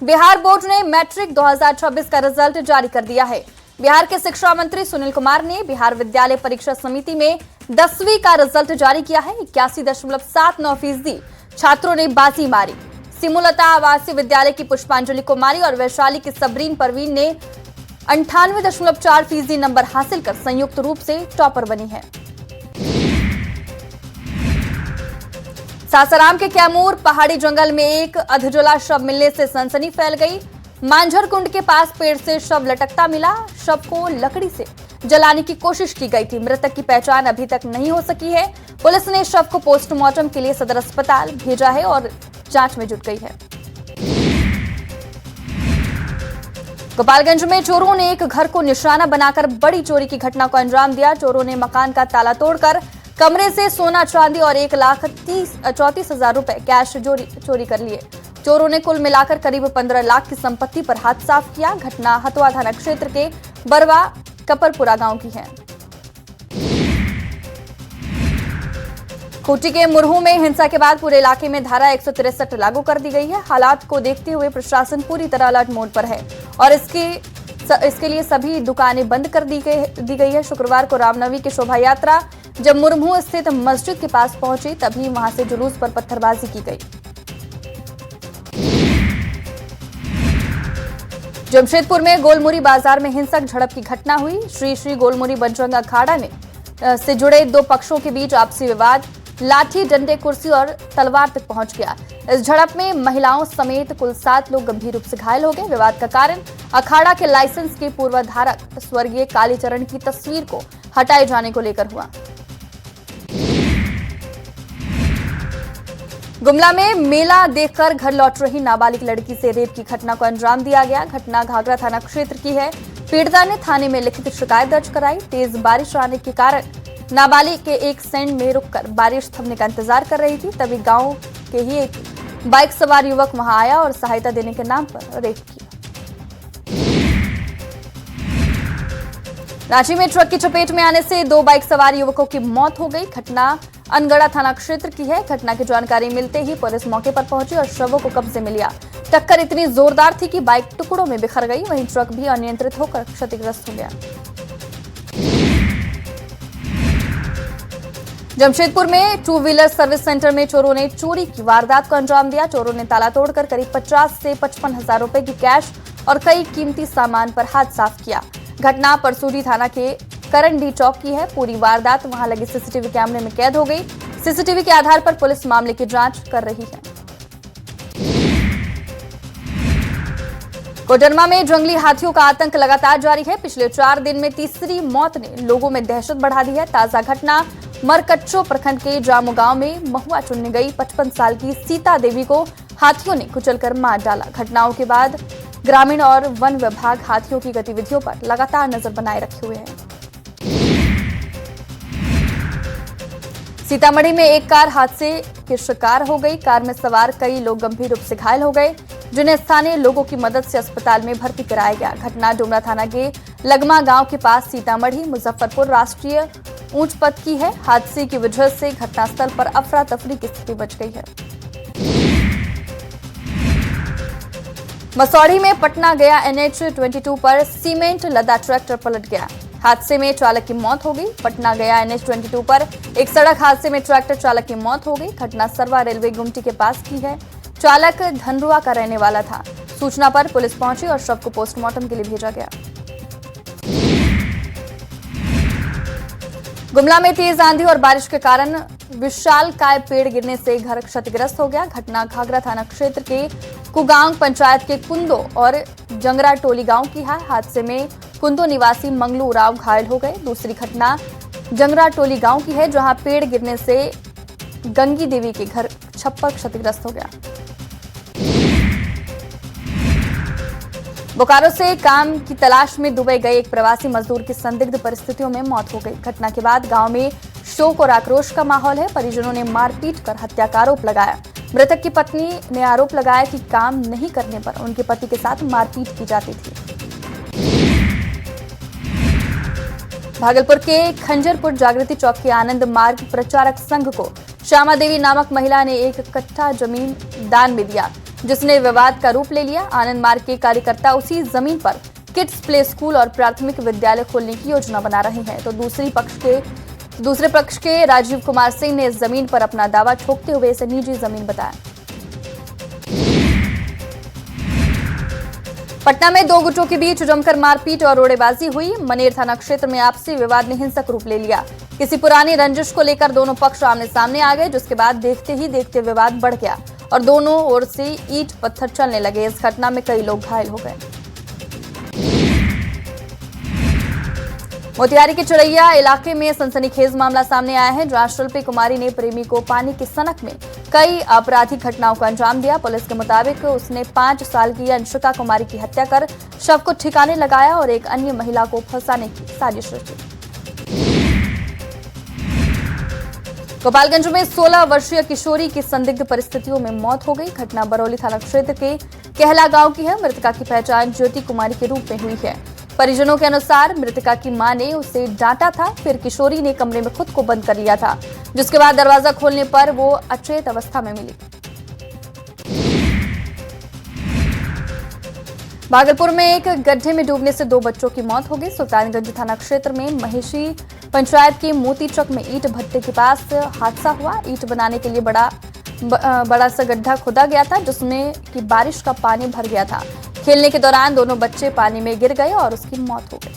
Bihar board ने matric 2026 का result जारी कर दिया है। बिहार के शिक्षा मंत्री सुनील कुमार ने बिहार विद्यालय परीक्षा समिति में 10वीं का रिजल्ट जारी किया है। 81.79% छात्रों ने बाजी मारी। सिमुलता आवासीय विद्यालय की पुष्पांजलि कुमारी और वैशाली की सबरीन परवीन ने 98.4% नंबर हासिल कर संयुक्त रूप से टॉपर बनी है। सासाराम के कैमूर पहाड़ी जंगल में एक अधजला शव मिलने से सनसनी फैल गई। मांझर कुंड के पास पेड़ से शव लटकता मिला। शव को लकड़ी से जलाने की कोशिश की गई थी। मृतक की पहचान अभी तक नहीं हो सकी है। पुलिस ने शव को पोस्टमार्टम के लिए सदर अस्पताल भेजा है और जांच में जुट गई है। गोपालगंज में चोरों ने एक घर को निशाना बनाकर बड़ी चोरी की घटना को अंजाम दिया। चोरों ने मकान का ताला तोड़कर कमरे से सोना चांदी और 1,34,000 रुपए कैश चोरी कर लिए। चोरों ने कुल मिलाकर करीब 15 लाख की संपत्ति पर हाथ साफ किया। घटना हथुआ थाना क्षेत्र के बरवा कपरपुरा गांव की है। खूंटी के मुरहू में हिंसा के बाद पूरे इलाके में धारा 163 लागू कर दी गई है। हालात को देखते हुए प्रशासन पूरी तरह अलर्ट मोड पर है और इसके लिए सभी दुकानें बंद कर दी गई है। शुक्रवार को रामनवमी की शोभा यात्रा जब मुरहू स्थित मस्जिद के पास पहुंची तभी वहां से जुलूस पर पत्थरबाजी की गई। जमशेदपुर में गोलमुरी बाजार में हिंसक झड़प की घटना हुई। श्री गोलमुरी बजरंग अखाड़ा से जुड़े दो पक्षों के बीच आपसी विवाद लाठी डंडे कुर्सी और तलवार तक पहुंच गया। इस झड़प में महिलाओं समेत कुल 7 लोग गंभीर रूप से घायल हो गए। विवाद का कारण अखाड़ा के लाइसेंस के पूर्वाधारक स्वर्गीय कालीचरण की तस्वीर को हटाए जाने को लेकर हुआ। गुमला में मेला देखकर घर लौट रही नाबालिग लड़की से रेप की घटना को अंजाम दिया गया। घटना घाघरा थाना क्षेत्र की है। पीड़िता ने थाने में लिखित शिकायत दर्ज कराई। तेज बारिश आने के कारण नाबालिग के एक सेंड में रुककर बारिश थमने का इंतजार कर रही थी। तभी गांव के ही एक बाइक सवार युवक वहां आया और सहायता देने के नाम पर रेप किया। रांची में ट्रक की चपेट में आने से 2 बाइक सवार युवकों की मौत हो गई। घटना अनगढ़ा थाना क्षेत्र की है। घटना की जानकारी मिलते ही पुलिस मौके पर पहुंची और शवों को कब्जे में लिया। टक्कर इतनी जोरदार थी कि बाइक टुकड़ों में बिखर गई। वहीं ट्रक भी अनियंत्रित होकर क्षतिग्रस्त हो गया। जमशेदपुर में 2 व्हीलर सर्विस सेंटर में चोरों ने चोरी की वारदात को अंजाम दिया। चोरों ने ताला तोड़कर करीब 50 से 55 हजार रुपए की कैश और कई कीमती सामान पर हाथ साफ किया। घटना परसूरी थाना के करंडी चौक की है। पूरी वारदात वहां लगे सीसीटीवी कैमरे में कैद हो गई। सीसीटीवी के आधार पर पुलिस मामले की जांच कर रही है। कोडरमा में जंगली हाथियों का आतंक लगातार जारी है। पिछले 4 दिन में तीसरी मौत ने लोगों में दहशत बढ़ा दी है। ताजा घटना मरकच्चो प्रखंड के जामू गांव में महुआ चुनने गई 55 साल की सीता देवी को हाथियों ने कुचलकर मार डाला। घटनाओं के बाद ग्रामीण और वन विभाग हाथियों की गतिविधियों पर लगातार नजर बनाए रखे हुए हैं। सीतामढ़ी में एक कार हादसे के शिकार हो गई। कार में सवार कई लोग गंभीर रूप से घायल हो गए, जिन्हें स्थानीय लोगों की मदद से अस्पताल में भर्ती कराया गया। घटना डुमरा थाना के लगमा गांव के पास सीतामढ़ी मुजफ्फरपुर राष्ट्रीय उच्च पथ की है। हादसे की वजह से घटनास्थल पर अफरा तफरी की स्थिति बच गई है। मसौढ़ी में पटना गया NH-22 पर सीमेंट लदा ट्रैक्टर पलट गया। हादसे में चालक की मौत हो गई। पटना गया NH-22 पर एक सड़क हादसे में ट्रैक्टर चालक की मौत हो गई। घटना सरवा रेलवे गुमटी के पास की है। चालक धनरुआ का रहने वाला था। सूचना पर पुलिस पहुंची और शव को पोस्टमार्टम के लिए भेजा गया। गुमला में तेज आंधी और बारिश के कारण विशालकाय पेड़ गिरने से घर क्षतिग्रस्त हो गया। घटना घाघरा थाना क्षेत्र के कुगांव पंचायत के कुंदो और जंगरा टोली गांव की है। हादसे में कुंदो निवासी मंगलू उराव घायल हो गए। दूसरी घटना जंगरा टोली गांव की है, जहां पेड़ गिरने से गंगी देवी के घर छप्पर क्षतिग्रस्त हो गया। बोकारो से काम की तलाश में दुबई गए एक प्रवासी मजदूर की संदिग्ध परिस्थितियों में मौत हो गई। घटना के बाद गांव में शोक और आक्रोश का माहौल है। परिजनों ने मारपीट कर हत्या का आरोप लगाया। मृतक की पत्नी ने आरोप लगाया कि काम नहीं करने पर उनके पति के साथ मारपीट की जाती थी। भागलपुर के खंजरपुर जागृति चौक के आनंद मार्ग प्रचारक संघ को श्यामा देवी नामक महिला ने 1 कट्ठा जमीन दान में दिया। जिसने विवाद का रूप ले लिया। आनंद मार्ग के कार्यकर्ता उसी जमीन पर किड्स प्ले स्कूल और प्राथमिक विद्यालय खोलने की योजना बना रहे हैं, तो दूसरे पक्ष के राजीव कुमार सिंह ने इस जमीन पर अपना दावा ठोकते हुए इसे निजी जमीन बताया। पटना में दो गुटों के बीच जमकर मारपीट और रोड़ेबाजी हुई। मनेर थाना क्षेत्र में आपसी विवाद ने हिंसक रूप ले लिया। किसी पुरानी रंजिश को लेकर दोनों पक्ष आमने सामने आ गए, जिसके बाद देखते ही देखते विवाद बढ़ गया और दोनों ओर से ईंट पत्थर चलने लगे। इस घटना में कई लोग घायल हो गए। मोतिहारी के चढ़ैया इलाके में सनसनीखेज मामला सामने आया है, जहां शिल्पी कुमारी ने प्रेमी को पानी की सनक में कई आपराधिक घटनाओं को अंजाम दिया। पुलिस के मुताबिक उसने 5 साल की अंशिका कुमारी की हत्या कर शव को ठिकाने लगाया और एक अन्य महिला को फंसाने की साजिश रची। गोपालगंज में 16 वर्षीय किशोरी की संदिग्ध परिस्थितियों में मौत हो गई। घटना बरौली थाना क्षेत्र के कहला गांव की है। मृतका की पहचान ज्योति कुमारी के रूप में हुई है। परिजनों के अनुसार मृतका की मां ने उसे डांटा था, फिर किशोरी ने कमरे में खुद को बंद कर लिया था, जिसके बाद दरवाजा खोलने पर वो अचेत अवस्था में मिली। भागलपुर में एक गड्ढे में डूबने से 2 बच्चों की मौत हो गई। सुल्तानगंज थाना क्षेत्र में महिषी पंचायत के मोतीचक में ईंट भट्टे के पास हादसा हुआ। ईंट बनाने के लिए बड़ा सा गड्ढा खोदा गया था, जिसमें कि बारिश का पानी भर गया था। खेलने के दौरान दोनों बच्चे पानी में गिर गए और उसकी मौत हो गई।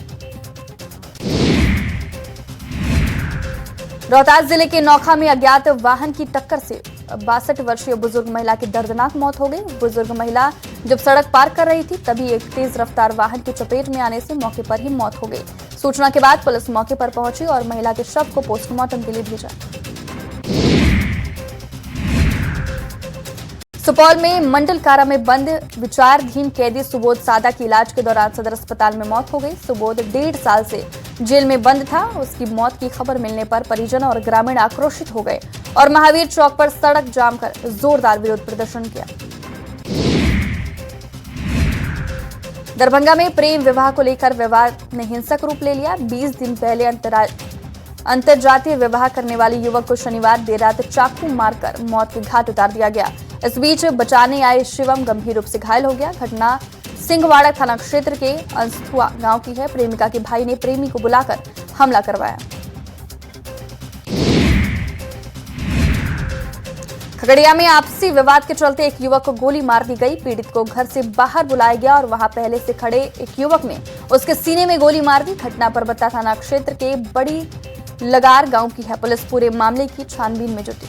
रोहतास जिले के नौखा में अज्ञात वाहन की टक्कर से 62 वर्षीय बुजुर्ग महिला की दर्दनाक मौत हो गई। बुजुर्ग महिला जब सड़क पार कर रही थी, तभी एक तेज रफ्तार वाहन की चपेट में आने से मौके पर ही मौत हो गई। सूचना के बाद पुलिस मौके पर पहुंची और महिला के शव को पोस्टमार्टम के लिए भेजा। सुपौल में मंडल कारा में बंद विचाराधीन कैदी सुबोध सादा की इलाज के दौरान सदर अस्पताल में मौत हो गई। सुबोध 1.5 साल से जेल में बंद था। उसकी मौत की खबर मिलने पर परिजन और ग्रामीण आक्रोशित हो गए और महावीर चौक पर सड़क जाम कर जोरदार विरोध प्रदर्शन किया। दरभंगा में प्रेम विवाह को लेकर विवाद ने हिंसक रूप ले लिया। 20 दिन पहले अंतरजातीय विवाह करने वाले युवक को शनिवार देर रात चाकू मारकर मौत के घाट उतार दिया गया। इस बीच बचाने आए शिवम गंभीर रूप से घायल हो गया। घटना सिंहवाड़ा थाना क्षेत्र के अंस्थुआ गांव की है। प्रेमिका के भाई ने प्रेमी को बुलाकर हमला करवाया। खगड़िया में आपसी विवाद के चलते एक युवक को गोली मार दी गई। पीड़ित को घर से बाहर बुलाया गया और वहां पहले से खड़े एक युवक ने उसके सीने में गोली मार दी। घटना परबत्ता थाना क्षेत्र के बड़ी लगार गांव की है। पुलिस पूरे मामले की छानबीन में जुटी।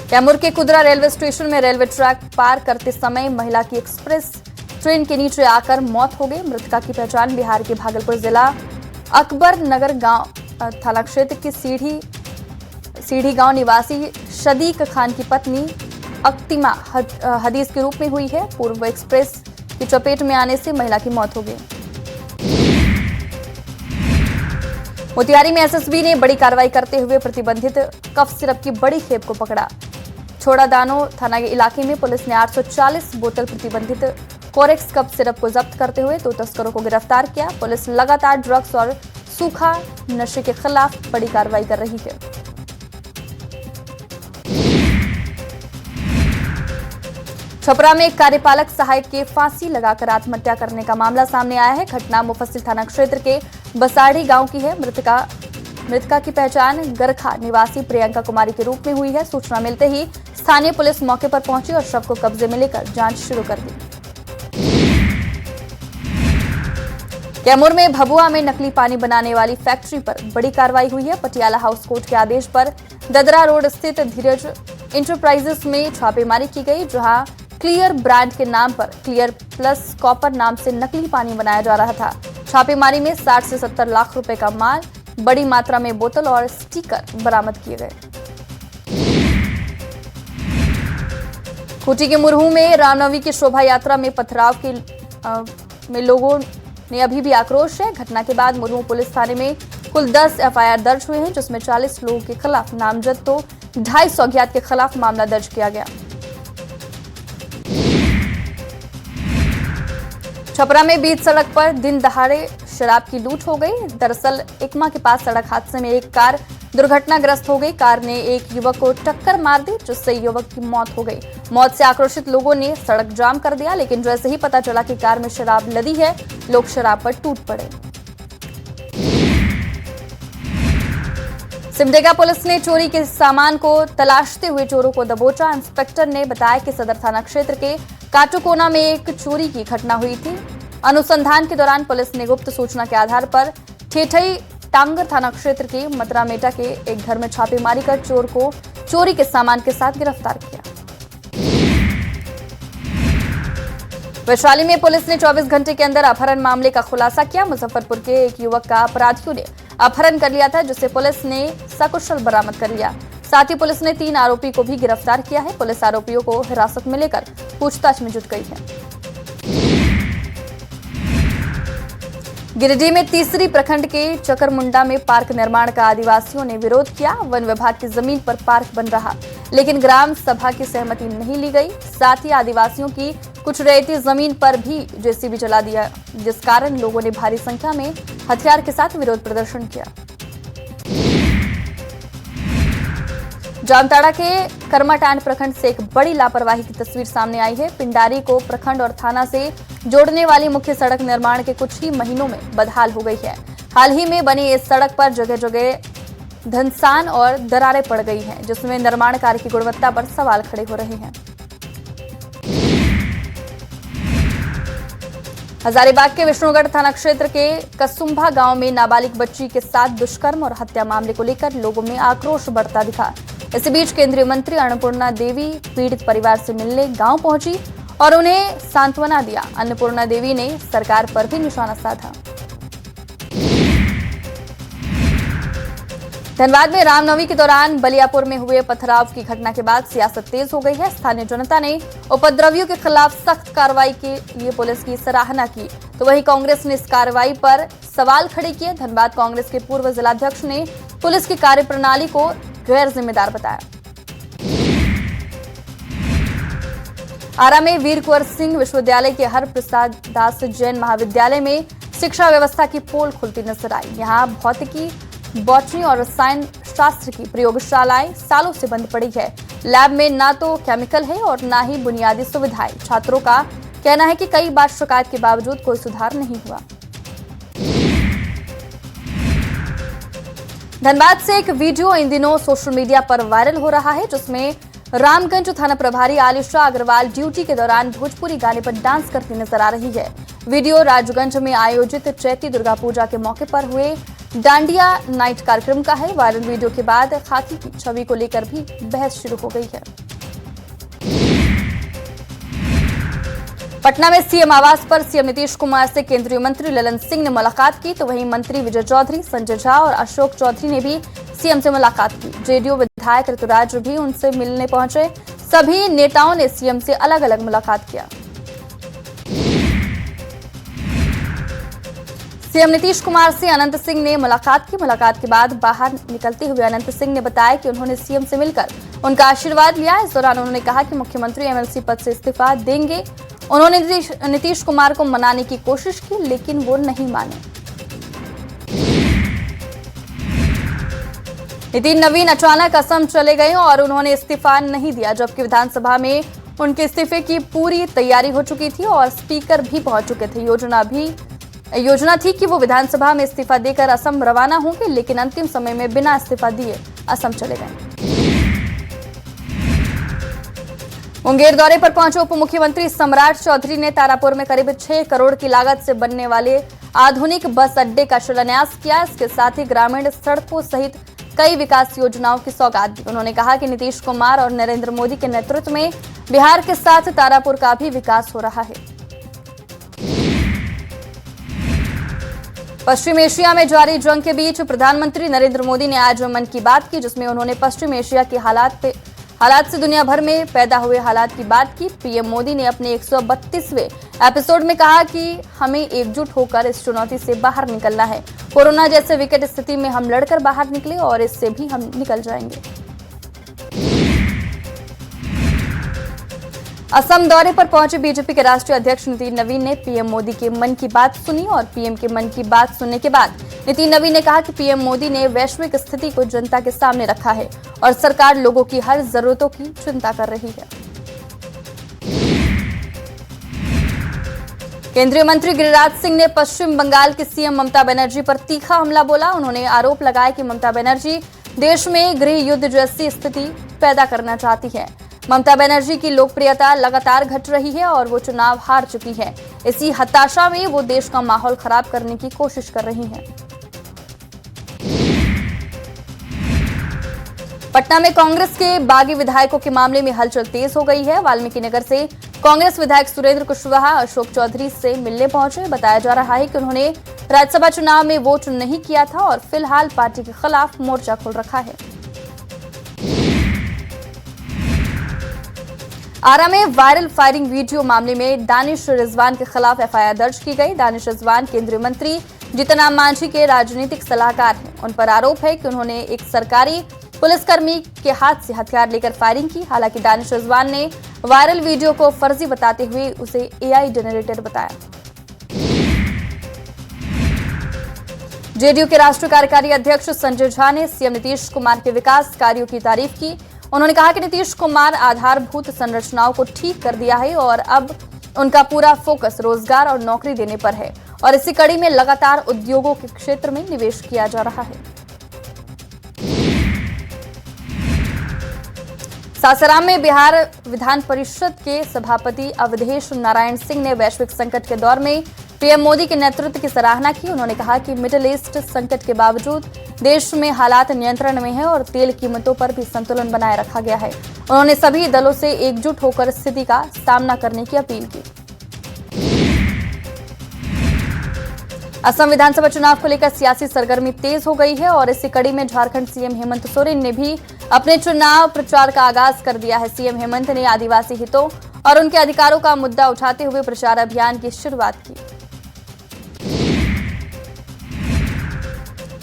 कैमूर के कुदरा रेलवे स्टेशन में रेलवे ट्रैक पार करते समय महिला की एक्सप्रेस ट्रेन के नीचे आकर मौत हो गई। मृतका की पहचान बिहार के भागलपुर जिला अकबर नगर गांव थाना क्षेत्र की सीढ़ी गांव निवासी शदीक खान की पत्नी अक्तिमा हदीस के रूप में हुई है। पूर्व एक्सप्रेस की चपेट में आने से महिला की मौत हो गई। मोतिहारी में एसएसबी ने बड़ी कार्रवाई करते हुए प्रतिबंधित कफ सिरप की बड़ी खेप को पकड़ा। छोड़ादानो थाना के इलाके में पुलिस ने 840 बोतल प्रतिबंधित कोरेक्स कफ सिरप को जब्त करते हुए 2 तस्करों को गिरफ्तार किया। पुलिस लगातार ड्रग्स और सूखा नशे के खिलाफ बड़ी कार्रवाई कर रही है। छपरा में एक कार्यपालक सहायक के फांसी लगाकर आत्महत्या करने का मामला सामने आया है। घटना मुफस्सिल थाना क्षेत्र के बसाड़ी गांव की है। मृतका की पहचान गरखा निवासी प्रियंका कुमारी के रूप में हुई है। सूचना मिलते ही स्थानीय पुलिस मौके पर पहुंची और शव को कब्जे में लेकर जांच शुरू कर दी। कैमूर में भभुआ में नकली पानी बनाने वाली फैक्ट्री पर बड़ी कार्रवाई हुई है। पटियाला हाउस कोर्ट के आदेश पर ददरा रोड स्थित धीरज इंटरप्राइजेस में छापेमारी की गई, जहां क्लियर ब्रांड के नाम पर क्लियर प्लस कॉपर नाम से नकली पानी बनाया जा रहा था। छापेमारी में 60 से 70 लाख रुपए का माल, बड़ी मात्रा में बोतल और स्टिकर बरामद किए गए। खूंटी के मुरहू में रामनवमी की शोभा यात्रा में पथराव में लोगों में अभी भी आक्रोश है। घटना के बाद मुरहू पुलिस थाने में कुल 10 एफआईआर दर्ज हुए हैं, जिसमें 40 लोगों के खिलाफ नामजद तो 250 अज्ञात के खिलाफ मामला दर्ज किया गया। छपरा में बीच सड़क पर दिन दहाड़े शराब की लूट हो गई। दरअसल एकमा के पास सड़क हादसे में एक कार दुर्घटनाग्रस्त हो गई। कार ने एक युवक को टक्कर मार दी, जिससे युवक की मौत हो गई। मौत से आक्रोशित लोगों ने सड़क जाम कर दिया, लेकिन जैसे ही पता चला कि कार में शराब लदी है, लोग शराब पर टूट पड़े। सिमडेगा पुलिस ने चोरी के सामान को तलाशते हुए चोरों को दबोचा। इंस्पेक्टर ने बताया कि सदर थाना क्षेत्र के काटोकोना में एक चोरी की घटना हुई थी। अनुसंधान के दौरान पुलिस ने गुप्त सूचना के आधार पर ठेठई टांगर थाना क्षेत्र के मतरामेटा के एक घर में छापेमारी कर चोर को चोरी के सामान के साथ गिरफ्तार किया। वैशाली में पुलिस ने 24 घंटे के अंदर अपहरण मामले का खुलासा किया। मुजफ्फरपुर के एक युवक का अपराधियों ने अपहरण कर लिया था, जिसे पुलिस ने सकुशल बरामद कर लिया। साथ ही पुलिस ने 3 आरोपी को भी गिरफ्तार किया है। पुलिस आरोपियों को हिरासत में लेकर पूछताछ में जुट गई है। गिरिडीह में तीसरी प्रखंड के चकरमुंडा में पार्क निर्माण का आदिवासियों ने विरोध किया। वन विभाग की जमीन पर पार्क बन रहा, लेकिन ग्राम सभा की सहमति नहीं ली गई। साथ ही आदिवासियों की कुछ रैयती जमीन पर भी जेसीबी चला दिया, जिस कारण लोगों ने भारी संख्या में हथियार के साथ विरोध प्रदर्शन किया। जामताड़ा के कर्माटांड प्रखंड से एक बड़ी लापरवाही की तस्वीर सामने आई है। पिंडारी को प्रखंड और थाना से जोड़ने वाली मुख्य सड़क निर्माण के कुछ ही महीनों में बदहाल हो गई है। हाल ही में बनी इस सड़क पर जगह जगह धंसान और दरारें पड़ गई हैं, जिसमें निर्माण कार्य की गुणवत्ता पर सवाल खड़े हो रहे हैं। हजारीबाग के विष्णुगढ़ थाना क्षेत्र के कसुंभा गांव में नाबालिग बच्ची के साथ दुष्कर्म और हत्या मामले को लेकर लोगों में आक्रोश बढ़ता दिखा। इसी बीच केंद्रीय मंत्री अन्नपूर्णा देवी पीड़ित परिवार से मिलने गांव पहुंची और उन्हें सांत्वना दिया। अन्नपूर्णा देवी ने सरकार पर भी निशाना साधा। धनबाद में रामनवमी के दौरान बलियापुर में हुए पथराव की घटना के बाद सियासत तेज हो गई है। स्थानीय जनता ने उपद्रवियों के खिलाफ सख्त कार्रवाई के लिए पुलिस की सराहना की, तो वहीं कांग्रेस ने इस कार्रवाई पर सवाल खड़े किए। धनबाद कांग्रेस के पूर्व जिलाध्यक्ष ने पुलिस की कार्यप्रणाली को गैर जिम्मेदार बताया। आरा में वीर कुंवर सिंह विश्वविद्यालय के हर प्रसाद दास जैन महाविद्यालय में शिक्षा व्यवस्था की पोल खुलती नजर आई। यहाँ भौतिकी, बॉटनी और रसायन शास्त्र की प्रयोगशालाएं सालों से बंद पड़ी है। लैब में ना तो केमिकल है और ना ही बुनियादी सुविधाएं। छात्रों का कहना है कि कई बार शिकायत के बावजूद कोई सुधार नहीं हुआ। धनबाद से एक वीडियो इन दिनों सोशल मीडिया पर वायरल हो रहा है, जिसमें रामगंज थाना प्रभारी आलिशा अग्रवाल ड्यूटी के दौरान भोजपुरी गाने पर डांस करती नजर आ रही है। वीडियो राजगंज में आयोजित चैती दुर्गा पूजा के मौके पर हुए डांडिया नाइट कार्यक्रम का है। वायरल वीडियो के बाद खाकी की छवि को लेकर भी बहस शुरू हो गई है। पटना में सीएम आवास पर सीएम नीतीश कुमार से केंद्रीय मंत्री ललन सिंह ने मुलाकात की, तो वहीं मंत्री विजय चौधरी, संजय झा और अशोक चौधरी ने भी सीएम से मुलाकात की। जेडीयू विधायक ऋतुराज भी उनसे मिलने पहुंचे। सभी नेताओं ने सीएम से अलग अलग मुलाकात किया। सीएम नीतीश कुमार से अनंत सिंह ने मुलाकात की। मुलाकात के बाद बाहर निकलते हुए अनंत सिंह ने बताया कि उन्होंने सीएम से मिलकर उनका आशीर्वाद लिया। इस दौरान उन्होंने कहा कि मुख्यमंत्री एमएलसी पद से इस्तीफा देंगे। उन्होंने नीतीश कुमार को मनाने की कोशिश की, लेकिन वो नहीं माने। नितिन नवीन अचानक असम चले गए और उन्होंने इस्तीफा नहीं दिया, जबकि विधानसभा में उनके इस्तीफे की पूरी तैयारी हो चुकी थी और स्पीकर भी पहुंच चुके थे। योजना थी कि वो विधानसभा में इस्तीफा देकर असम रवाना होंगे, लेकिन अंतिम समय में बिना इस्तीफा दिए असम चले गए। मुंगेर दौरे पर पहुंचे उप मुख्यमंत्री सम्राट चौधरी ने तारापुर में करीब 6 करोड़ की लागत से बनने वाले आधुनिक बस अड्डे का शिलान्यास किया। इसके साथ ही ग्रामीण सड़कों सहित कई विकास योजनाओं की सौगात दी। उन्होंने कहा कि नीतीश कुमार और नरेंद्र मोदी के नेतृत्व में बिहार के साथ तारापुर का भी विकास हो रहा है। पश्चिम एशिया में जारी जंग के बीच प्रधानमंत्री नरेंद्र मोदी ने आज मन की बात की, जिसमें उन्होंने पश्चिम एशिया के हालात से दुनिया भर में पैदा हुए हालात की बात की। पीएम मोदी ने अपने 132वें एपिसोड में कहा कि हमें एकजुट होकर इस चुनौती से बाहर निकलना है। कोरोना जैसे विकट स्थिति में हम लड़कर बाहर निकले और इससे भी हम निकल जाएंगे। असम दौरे पर पहुंचे बीजेपी के राष्ट्रीय अध्यक्ष नितिन नवीन ने पीएम मोदी के मन की बात सुनी और पीएम के मन की बात सुनने के बाद नितिन नवीन ने कहा कि पीएम मोदी ने वैश्विक स्थिति को जनता के सामने रखा है और सरकार लोगों की हर जरूरतों की चिंता कर रही है। केंद्रीय मंत्री गिरिराज सिंह ने पश्चिम बंगाल की सीएम ममता बनर्जी पर तीखा हमला बोला। उन्होंने आरोप लगाया कि ममता बनर्जी देश में गृह युद्ध जैसी स्थिति पैदा करना चाहती है। ममता बनर्जी की लोकप्रियता लगातार घट रही है और वो चुनाव हार चुकी है। इसी हताशा में वो देश का माहौल खराब करने की कोशिश कर रही हैं। पटना में कांग्रेस के बागी विधायकों के मामले में हलचल तेज हो गई है। वाल्मीकिनगर से कांग्रेस विधायक सुरेंद्र कुशवाहा अशोक चौधरी से मिलने पहुंचे। बताया जा रहा है कि उन्होंने राज्यसभा चुनाव में वोट नहीं किया था और फिलहाल पार्टी के खिलाफ मोर्चा खोल रखा है। आरा में वायरल फायरिंग वीडियो मामले में दानिश रिजवान के खिलाफ एफआईआर दर्ज की गई। दानिश रिजवान केंद्रीय मंत्री जीतन राम मांझी के राजनीतिक सलाहकार हैं। उन पर आरोप है कि उन्होंने एक सरकारी पुलिसकर्मी के हाथ से हथियार लेकर फायरिंग की। हालांकि दानिश रिजवान ने वायरल वीडियो को फर्जी बताते हुए उसे एआई जनरेटर बताया। जेडीयू के राष्ट्रीय कार्यकारी अध्यक्ष संजय झा ने सीएम नीतीश कुमार के विकास कार्यों की तारीफ की। उन्होंने कहा कि नीतीश कुमार आधारभूत संरचनाओं को ठीक कर दिया है और अब उनका पूरा फोकस रोजगार और नौकरी देने पर है और इसी कड़ी में लगातार उद्योगों के क्षेत्र में निवेश किया जा रहा है। सासाराम में बिहार विधान परिषद के सभापति अवधेश नारायण सिंह ने वैश्विक संकट के दौर में पीएम मोदी के नेतृत्व की सराहना की। उन्होंने कहा कि मिडिल ईस्ट संकट के बावजूद देश में हालात नियंत्रण में है और तेल कीमतों पर भी संतुलन बनाए रखा गया है। उन्होंने सभी दलों से एकजुट होकर स्थिति का सामना करने की अपील की। असम विधानसभा चुनाव को लेकर सियासी सरगर्मी तेज हो गई है और इसी कड़ी में झारखंड सीएम हेमंत सोरेन ने भी अपने चुनाव प्रचार का आगाज कर दिया है। सीएम हेमंत ने आदिवासी हितों और उनके अधिकारों का मुद्दा उठाते हुए प्रचार अभियान की शुरुआत की।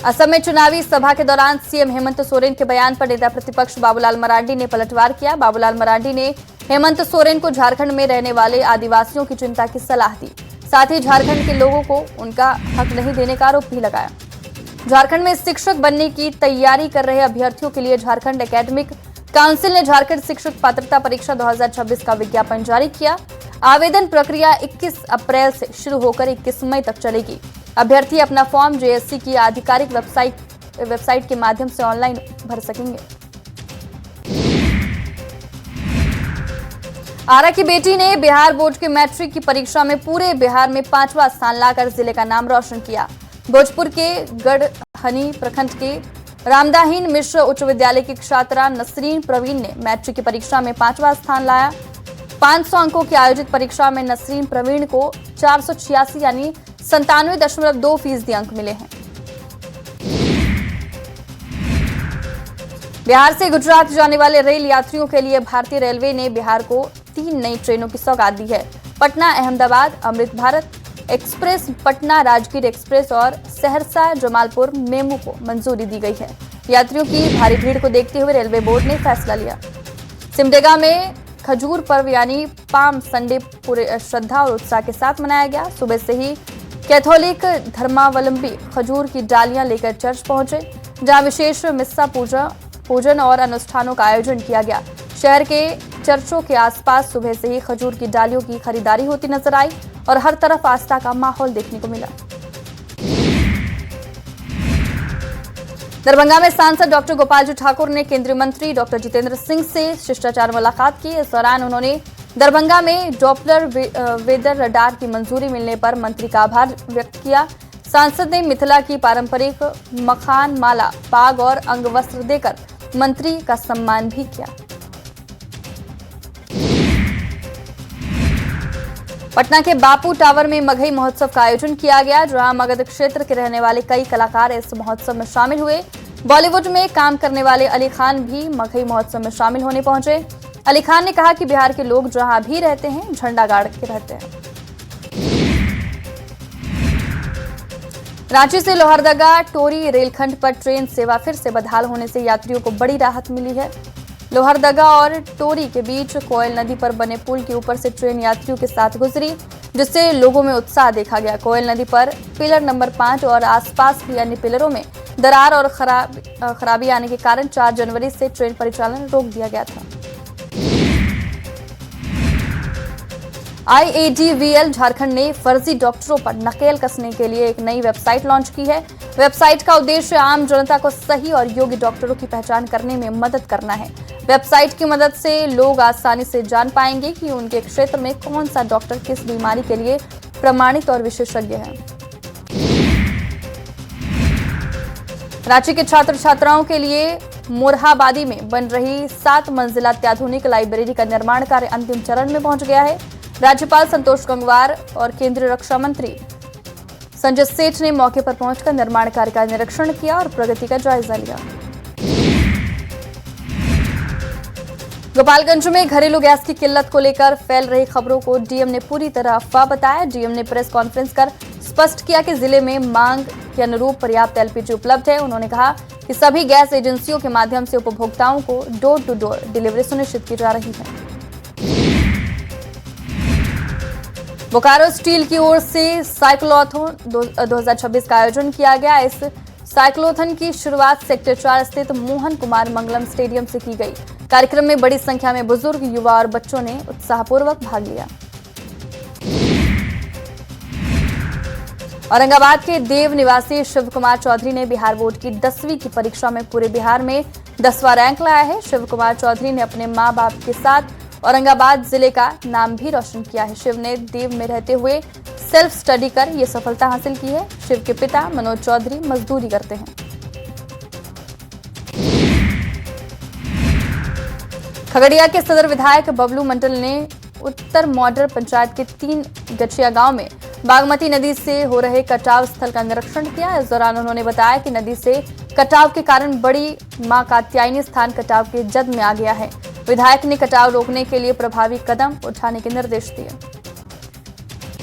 असम में चुनावी सभा के दौरान सीएम हेमंत सोरेन के बयान पर नेता प्रतिपक्ष बाबूलाल मरांडी ने पलटवार किया। बाबूलाल मरांडी ने हेमंत सोरेन को झारखंड में रहने वाले आदिवासियों की चिंता की सलाह दी। साथ ही झारखंड के लोगों को उनका हक नहीं देने का आरोप भी लगाया। झारखंड में शिक्षक बनने की तैयारी कर रहे अभ्यर्थियों के लिए झारखंड एकेडमिक काउंसिल ने झारखंड शिक्षक पात्रता परीक्षा 2026 का विज्ञापन जारी किया। आवेदन प्रक्रिया 21 अप्रैल से शुरू होकर 21 मई तक चलेगी। अभ्यर्थी अपना फॉर्म जेएससी की आधिकारिक वेबसाइट के माध्यम से ऑनलाइन भर सकेंगे। आरा की बेटी ने बिहार बोर्ड के मैट्रिक की परीक्षा में पूरे बिहार में 5वां स्थान लाकर जिले का नाम रोशन किया। भोजपुर के गढ़हनी प्रखंड के रामदाहीन मिश्र उच्च विद्यालय की छात्रा नसरीन प्रवीण ने मैट्रिक की परीक्षा में 5वां स्थान लाया। 500 अंकों की आयोजित परीक्षा में नसरीन प्रवीण को 486 यानी 97.2% अंक मिले हैं। बिहार से गुजरात जाने वाले रेल यात्रियों के लिए भारतीय रेलवे ने बिहार को 3 नई ट्रेनों की सौगात दी है। पटना अहमदाबाद अमृत भारत एक्सप्रेस, पटना राजगीर एक्सप्रेस और सहरसा जमालपुर मेमू को मंजूरी दी गई है। यात्रियों की भारी भीड़ को देखते हुए रेलवे बोर्ड ने फैसला लिया। सिमडेगा में खजूर पर्व यानी पाम संडे पूरे श्रद्धा और उत्साह के साथ मनाया गया। सुबह से ही कैथोलिक धर्मावलंबी खजूर की डालियां लेकर चर्च पहुंचे, जहां विशेष मिस्सा पूजन और अनुष्ठानों का आयोजन किया गया। शहर के चर्चों के आसपास सुबह से ही खजूर की डालियों की खरीदारी होती नजर आई और हर तरफ आस्था का माहौल देखने को मिला। दरभंगा में सांसद डॉक्टर गोपालजी ठाकुर ने केंद्रीय मंत्री डॉक्टर जितेंद्र सिंह से शिष्टाचार मुलाकात की। इस दौरान उन्होंने दरभंगा में डॉपलर वेदर रडार की मंजूरी मिलने पर मंत्री का आभार व्यक्त किया। सांसद ने मिथिला की पारंपरिक मखान माला, पाग और अंगवस्त्र देकर मंत्री का सम्मान भी किया। पटना के बापू टावर में मगही महोत्सव का आयोजन किया गया, जहां मगध क्षेत्र के रहने वाले कई कलाकार इस महोत्सव में शामिल हुए। बॉलीवुड में काम करने वाले अली खान भी मगही महोत्सव में शामिल होने पहुंचे। अली खान ने कहा कि बिहार के लोग जहां भी रहते हैं झंडा गाड़ के रहते हैं। रांची से लोहरदगा टोरी रेलखंड पर ट्रेन सेवा फिर से बहाल होने से यात्रियों को बड़ी राहत मिली है। लोहरदगा और टोरी के बीच कोयल नदी पर बने पुल के ऊपर से ट्रेन यात्रियों के साथ गुजरी, जिससे लोगों में उत्साह देखा गया। कोयल नदी पर पिलर नंबर 5 और आसपास की अन्य पिलरों में दरार और खराबी आने के कारण 4 जनवरी से ट्रेन परिचालन रोक दिया गया था। IADVL झारखंड ने फर्जी डॉक्टरों पर नकेल कसने के लिए एक नई वेबसाइट लॉन्च की है। वेबसाइट का उद्देश्य आम जनता को सही और योग्य डॉक्टरों की पहचान करने में मदद करना है। वेबसाइट की मदद से लोग आसानी से जान पाएंगे कि उनके क्षेत्र में कौन सा डॉक्टर किस बीमारी के लिए प्रमाणित और विशेषज्ञ है। रांची के छात्र छात्राओं के लिए मोरहाबादी में बन रही 7 मंजिला अत्याधुनिक लाइब्रेरी का निर्माण कार्य अंतिम चरण में पहुंच गया है। राज्यपाल संतोष गंगवार और केंद्रीय रक्षा मंत्री संजय सेठ ने मौके पर पहुंचकर निर्माण कार्य का निरीक्षण किया और प्रगति का जायजा लिया। गोपालगंज में घरेलू गैस की किल्लत को लेकर फैल रही खबरों को डीएम ने पूरी तरह अफवाह बताया। डीएम ने प्रेस कॉन्फ्रेंस कर स्पष्ट किया कि जिले में मांग के अनुरूप पर्याप्त एलपीजी उपलब्ध है। उन्होंने कहा कि सभी गैस एजेंसियों के माध्यम से उपभोक्ताओं को डोर टू डोर डिलीवरी सुनिश्चित की जा रही है। बोकारो स्टील की ओर से साइक्लोथॉन 2026 का आयोजन किया गया। इस साइक्लोथॉन की शुरुआत सेक्टर 4 स्थित मोहन कुमार मंगलम स्टेडियम से की गई। कार्यक्रम में बड़ी संख्या में बुजुर्ग, युवा और बच्चों ने उत्साहपूर्वक भाग लिया। औरंगाबाद के देव निवासी शिव कुमार चौधरी ने बिहार बोर्ड की 10वीं की परीक्षा में पूरे बिहार में 10वां रैंक लाया है। शिव कुमार चौधरी ने अपने मां बाप के साथ औरंगाबाद जिले का नाम भी रोशन किया है। शिव ने देव में रहते हुए सेल्फ स्टडी कर ये सफलता हासिल की है। शिव के पिता मनोज चौधरी मजदूरी करते हैं। खगड़िया के सदर विधायक बबलू मंडल ने उत्तर मॉडल पंचायत के 3 गछिया गांव में बागमती नदी से हो रहे कटाव स्थल का निरीक्षण किया। इस दौरान उन्होंने बताया कि नदी से कटाव के कारण बड़ी मां कात्यायनी स्थान कटाव के जद में आ गया है। विधायक ने कटाव रोकने के लिए प्रभावी कदम उठाने के निर्देश दिए।